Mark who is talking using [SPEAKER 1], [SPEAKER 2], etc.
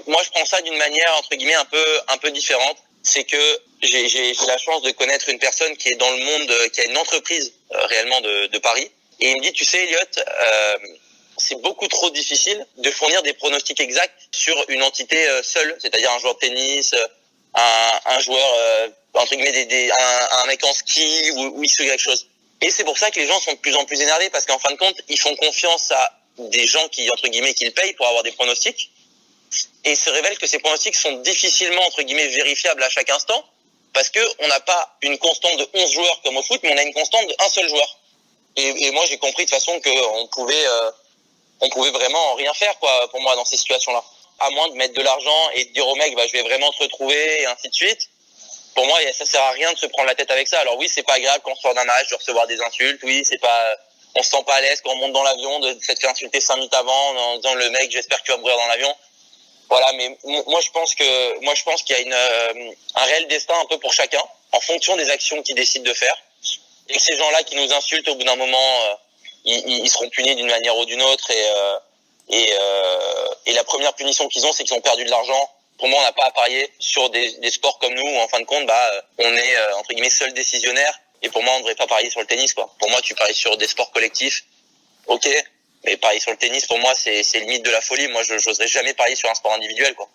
[SPEAKER 1] moi, je prends ça d'une manière, entre guillemets, un peu différente. C'est que j'ai la chance de connaître une personne qui est dans le monde, qui a une entreprise réellement de paris. Et il me dit, tu sais, Elliot, c'est beaucoup trop difficile de fournir des pronostics exacts sur une entité seule, c'est-à-dire un joueur de tennis, un joueur, entre guillemets, un mec en ski ou X ou Y chose. Et c'est pour ça que les gens sont de plus en plus énervés, parce qu'en fin de compte, ils font confiance à des gens qui, entre guillemets, qui le payent pour avoir des pronostics. Et il se révèle que ces pronostics sont difficilement, entre guillemets, vérifiables à chaque instant, parce qu'on n'a pas une constante de 11 joueurs comme au foot, mais on a une constante d'un seul joueur. Et moi, j'ai compris de toute façon qu'on pouvait vraiment rien faire, quoi, pour moi, dans ces situations-là. À moins de mettre de l'argent et de dire au mec, bah, je vais vraiment te retrouver, et ainsi de suite. Pour moi, ça sert à rien de se prendre la tête avec ça. Alors oui, c'est pas agréable quand on sort d'un match de recevoir des insultes. Oui, c'est pas, on se sent pas à l'aise quand on monte dans l'avion de se faire insulter 5 minutes avant en disant le mec, j'espère que tu vas mourir dans l'avion. Voilà, mais moi je pense qu'il y a un réel destin un peu pour chacun en fonction des actions qu'ils décident de faire. Et que ces gens-là qui nous insultent au bout d'un moment, ils seront punis d'une manière ou d'une autre. Et la première punition qu'ils ont, c'est qu'ils ont perdu de l'argent. Pour moi, on n'a pas à parier sur des sports comme nous où en fin de compte, on est entre guillemets seul décisionnaire. Et pour moi, on ne devrait pas parier sur le tennis, quoi. Pour moi, tu paries sur des sports collectifs, ok. Mais parier sur le tennis, pour moi, c'est limite de la folie. Moi, je n'oserais jamais parier sur un sport individuel, quoi.